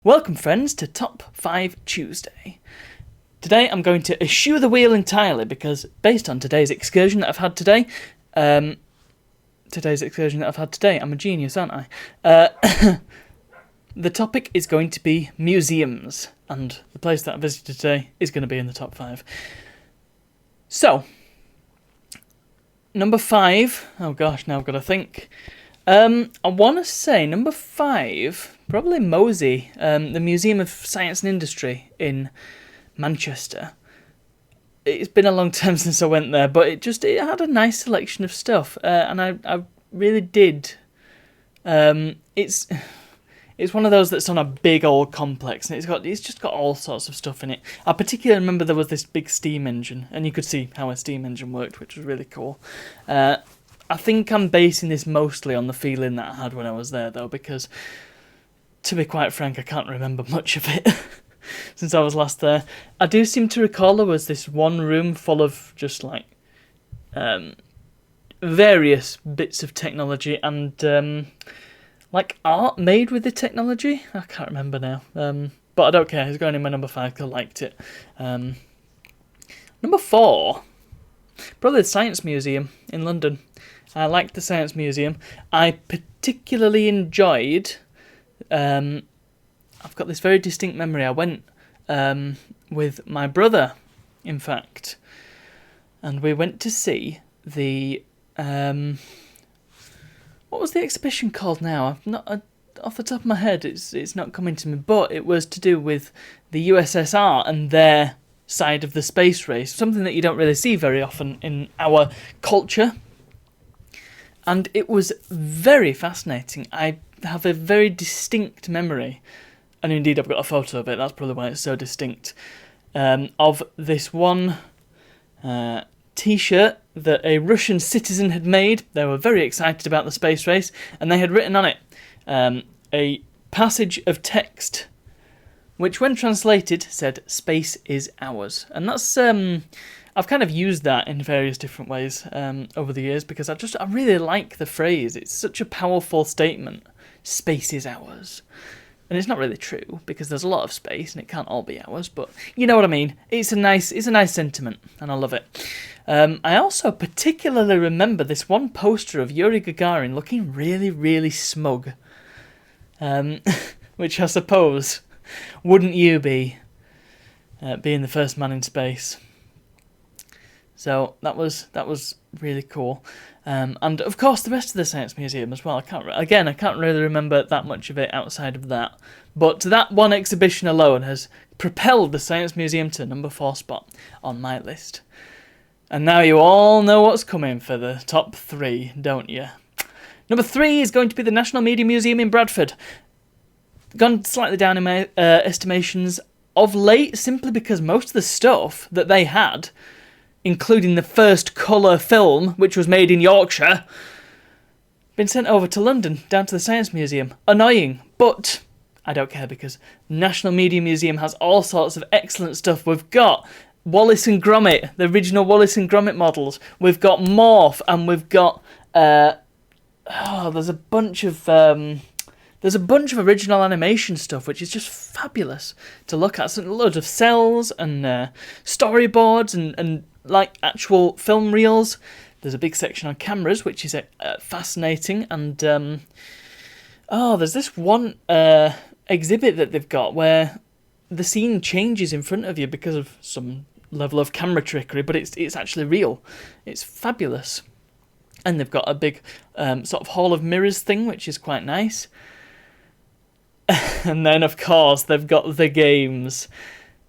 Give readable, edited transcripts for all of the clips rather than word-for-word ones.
Welcome, friends, to Top 5 Tuesday. Today I'm going to eschew the wheel entirely because, based on today's excursion that I've had today, I'm a genius, aren't I? The topic is going to be museums, and the place that I visited today is going to be in the top 5. So, number 5, oh gosh, now I've got to think. I want to say number 5, probably Mosey, the Museum of Science and Industry in Manchester. It's been a long time since I went there, but it had a nice selection of stuff, and I really did. It's one of those that's on a big old complex, and it's just got all sorts of stuff in it. I particularly remember there was this big steam engine, and you could see how a steam engine worked, which was really cool. I think I'm basing this mostly on the feeling that I had when I was there, though, because, to be quite frank, I can't remember much of it since I was last there. I do seem to recall there was this one room full of just, various bits of technology and, art made with the technology. I can't remember now, but I don't care. It's going in my number 5 because I liked it. Number 4, probably the Science Museum in London. I liked the Science Museum. I particularly enjoyed... I've got this very distinct memory. I went with my brother, in fact, and we went to see the... what was the exhibition called now? I've not... off the top of my head, it's not coming to me, but it was to do with the USSR and their side of the space race, something that you don't really see very often in our culture. And it was very fascinating. I have a very distinct memory, and indeed I've got a photo of it, that's probably why it's so distinct, of this one T-shirt that a Russian citizen had made. They were very excited about the space race, and they had written on it a passage of text, which when translated said, "Space is ours." And that's... I've kind of used that in various different ways over the years because I really like the phrase. It's such a powerful statement. Space is ours. And it's not really true because there's a lot of space and it can't all be ours, but you know what I mean. It's a nice sentiment and I love it. I also particularly remember this one poster of Yuri Gagarin looking really, really smug. Which I suppose, wouldn't you be, being the first man in space? So that was really cool, and of course the rest of the Science Museum as well. I can't really remember that much of it outside of that, but that one exhibition alone has propelled the Science Museum to number 4 spot on my list. And now you all know what's coming for the top 3, don't you? Number 3 is going to be the National Media Museum in Bradford. Gone slightly down in my estimations of late, simply because most of the stuff that they had, including the first colour film, which was made in Yorkshire, been sent over to London, down to the Science Museum. Annoying, but I don't care because National Media Museum has all sorts of excellent stuff. We've got Wallace and Gromit, the original Wallace and Gromit models. We've got Morph, and we've got... there's a bunch of original animation stuff, which is just fabulous to look at. So loads of cells and storyboards and like actual film reels. There's a big section on cameras, which is fascinating. And there's this one exhibit that they've got where the scene changes in front of you because of some level of camera trickery, but it's actually real. It's fabulous. And they've got a big sort of Hall of Mirrors thing, which is quite nice. And then, of course, they've got the games.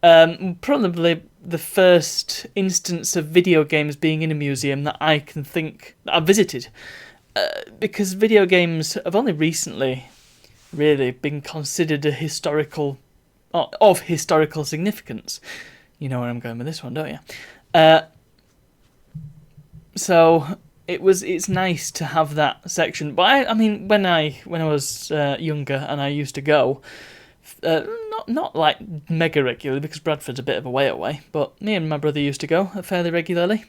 Probably the first instance of video games being in a museum that I can think that I've visited. Because video games have only recently really been considered of historical significance. You know where I'm going with this one, don't you? So it's nice to have that section. But I mean, when I was younger and I used to go, not like mega regularly because Bradford's a bit of a way away, but me and my brother used to go fairly regularly.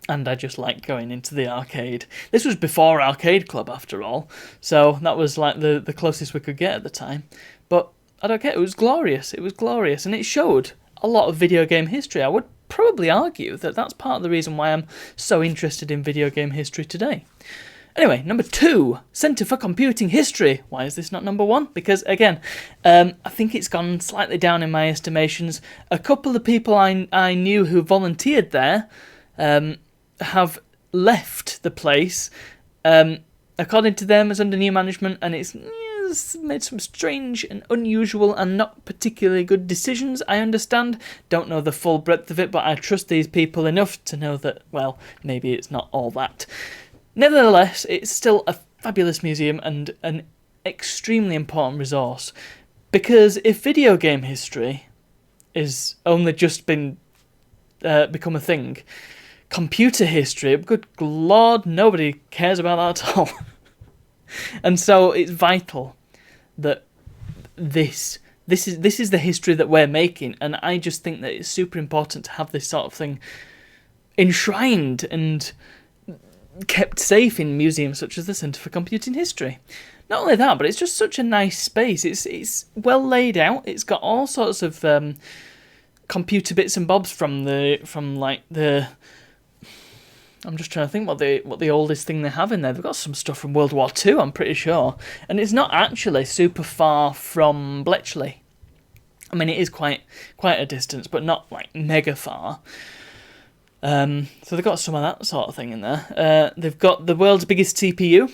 And I just liked going into the arcade. This was before Arcade Club, after all, so that was like the closest we could get at the time. But I don't care. It was glorious. It was glorious, and it showed a lot of video game history. I would probably argue that that's part of the reason why I'm so interested in video game history today. Anyway, number 2, Centre for Computing History. Why is this not number 1? Because, again, I think it's gone slightly down in my estimations. A couple of people I knew who volunteered there have left the place. According to them, it's under new management, and it's made some strange and unusual and not particularly good decisions, I understand. Don't know the full breadth of it, but I trust these people enough to know that, well, maybe it's not all that. Nevertheless, it's still a fabulous museum and an extremely important resource, because if video game history is only just become a thing, computer history, good lord, nobody cares about that at all. And so it's vital that this is the history that we're making, and I just think that it's super important to have this sort of thing enshrined and kept safe in museums such as the Centre for Computing History. Not only that, but it's just such a nice space. It's well laid out. It's got all sorts of computer bits and bobs from the. I'm just trying to think what the oldest thing they have in there. They've got some stuff from World War II, I'm pretty sure, and it's not actually super far from Bletchley. I mean, it is quite a distance, but not like mega far. So they've got some of that sort of thing in there. They've got the world's biggest CPU.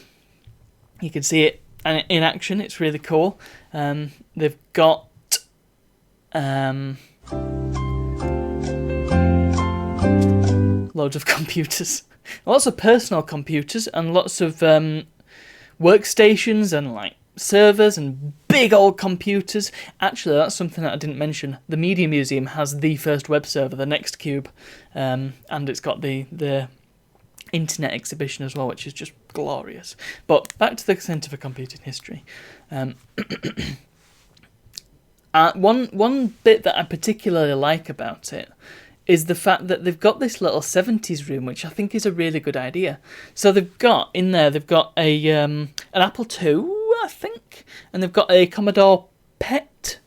You can see it in action. It's really cool. They've got loads of computers, lots of personal computers, and lots of workstations and like servers and big old computers. Actually, that's something that I didn't mention. The Media Museum has the first web server, the NextCube, and it's got the internet exhibition as well, which is just glorious. But back to the Centre for Computing History. One bit that I particularly like about it is the fact that they've got this little 70s room, which I think is a really good idea. So they've got a an Apple II, I think, and they've got a Commodore PET.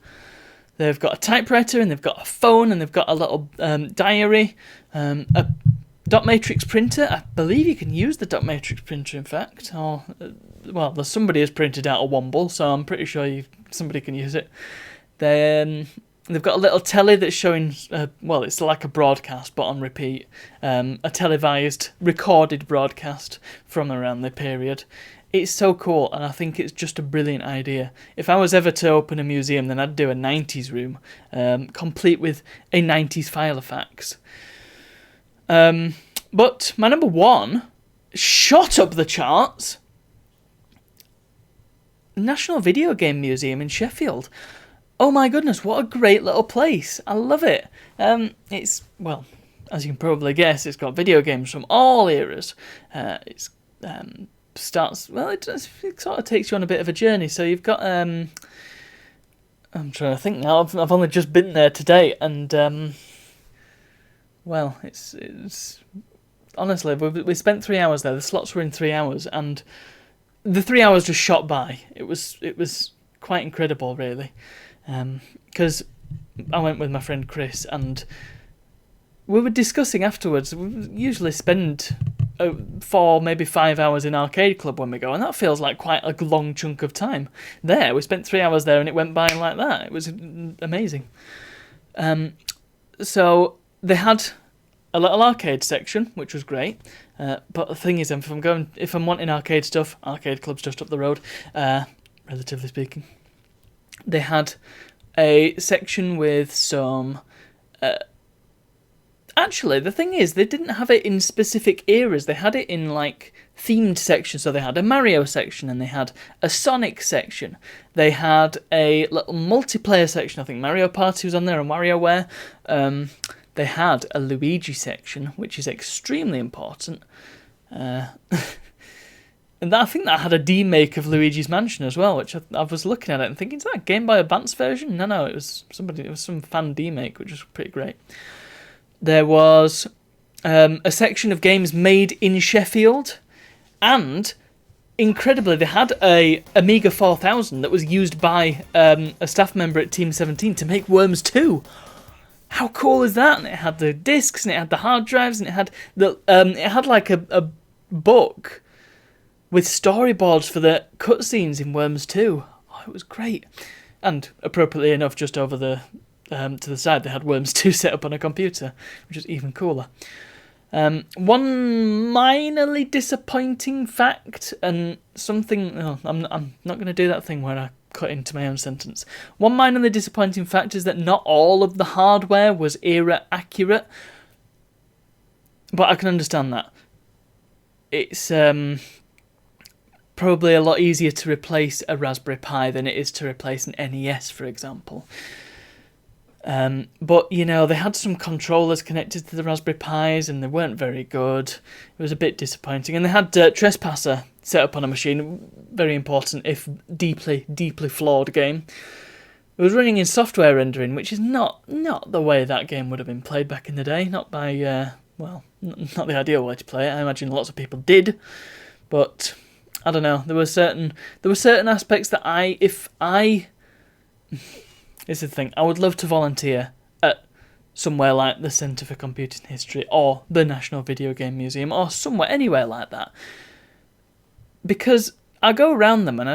They've got a typewriter, and they've got a phone, and they've got a little diary, a dot matrix printer. I believe you can use the dot matrix printer, in fact. Or, well, there's somebody has printed out a Womble, so I'm pretty sure somebody can use it. Then they've got a little telly that's showing, well, it's like a broadcast, but on repeat. A televised, recorded broadcast from around the period. It's so cool, and I think it's just a brilliant idea. If I was ever to open a museum, then I'd do a 90s room, complete with a 90s file of facts. But my number 1 shot up the charts. National Video Game Museum in Sheffield. Oh my goodness, what a great little place. I love it. It's, well, as you can probably guess, it's got video games from all eras. It sort of takes you on a bit of a journey. So you've got, I'm trying to think now, I've only just been there today, and, well, it's honestly, we spent 3 hours there. The slots were in 3 hours, and the 3 hours just shot by. It was quite incredible, really. Because I went with my friend Chris, and we were discussing afterwards. We usually spend 4, maybe 5 hours in Arcade Club when we go, and that feels like quite a long chunk of time. There, we spent 3 hours there, and it went by like that. It was amazing. So they had a little arcade section, which was great. But the thing is, if I'm wanting arcade stuff, Arcade Club's just up the road, relatively speaking. They had a section with some... actually, the thing is, they didn't have it in specific eras. They had it in, like, themed sections. So they had a Mario section, and they had a Sonic section. They had a little multiplayer section. I think Mario Party was on there, and WarioWare. They had a Luigi section, which is extremely important. And I think that had a remake of Luigi's Mansion as well, which I was looking at it and thinking, is that a Game Boy Advance version? No, it was some fan remake, which was pretty great. There was a section of games made in Sheffield, and incredibly, they had a Amiga 4000 that was used by a staff member at Team 17 to make Worms 2. How cool is that? And it had the discs, and it had the hard drives, and it had like a book with storyboards for the cutscenes in Worms 2. Oh, it was great. And appropriately enough, just over the to the side, they had Worms 2 set up on a computer, which was even cooler. One minorly disappointing fact, and something... Oh, I'm not going to do that thing where I cut into my own sentence. One minorly disappointing fact is that not all of the hardware was era accurate, but I can understand that. It's probably a lot easier to replace a Raspberry Pi than it is to replace an NES, for example. But, you know, they had some controllers connected to the Raspberry Pis and they weren't very good. It was a bit disappointing. And they had Trespasser set up on a machine, very important if deeply, deeply flawed game. It was running in software rendering, which is not the way that game would have been played back in the day. Not by, not the ideal way to play it. I imagine lots of people did. But, I don't know, there were certain aspects that this is the thing. I would love to volunteer at somewhere like the Centre for Computing History or the National Video Game Museum or somewhere, anywhere like that. Because I go around them and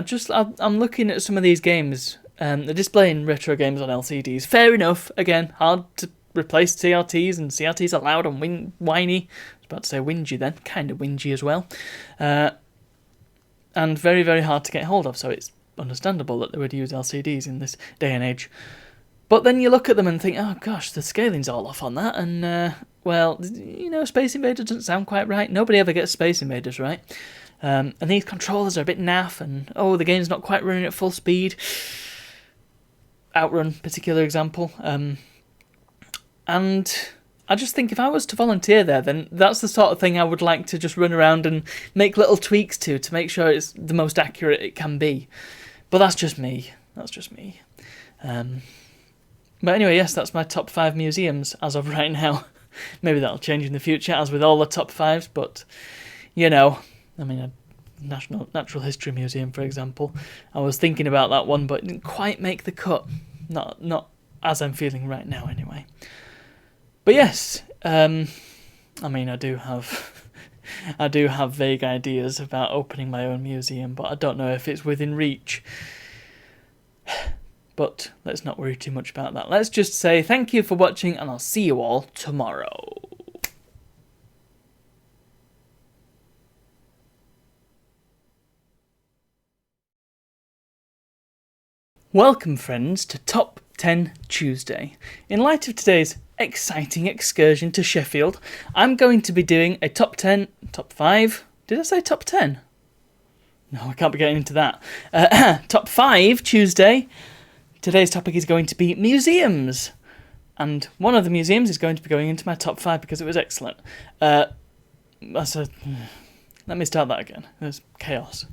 I'm looking at some of these games. They're displaying retro games on LCDs. Fair enough. Again, hard to replace CRTs, and CRTs are loud and whiny. I was about to say whingy then. Kind of whingy as well. And very, very hard to get hold of, so it's understandable that they would use LCDs in this day and age. But then you look at them and think, oh gosh, the scaling's all off on that, and well, you know, Space Invaders doesn't sound quite right. Nobody ever gets Space Invaders right. And these controllers are a bit naff, and oh, the game's not quite running at full speed. Outrun, particular example. And I just think if I was to volunteer there, then that's the sort of thing I would like to just run around and make little tweaks to make sure it's the most accurate it can be. But that's just me. But anyway, yes, that's my top 5 museums as of right now. Maybe that'll change in the future, as with all the top 5s, but, you know, I mean, a Natural History Museum, for example. I was thinking about that one, but it didn't quite make the cut. Not as I'm feeling right now, anyway. But yes, I mean, I do have vague ideas about opening my own museum, but I don't know if it's within reach. But let's not worry too much about that. Let's just say thank you for watching, and I'll see you all tomorrow. Welcome, friends, to Top 10 Tuesday. In light of today's exciting excursion to Sheffield, I'm going to be doing a top 5. Did I say top 10? No, I can't be getting into that. Top 5 Tuesday. Today's topic is going to be museums. And one of the museums is going to be going into my top 5 because it was excellent. Let me start that again. It was chaos.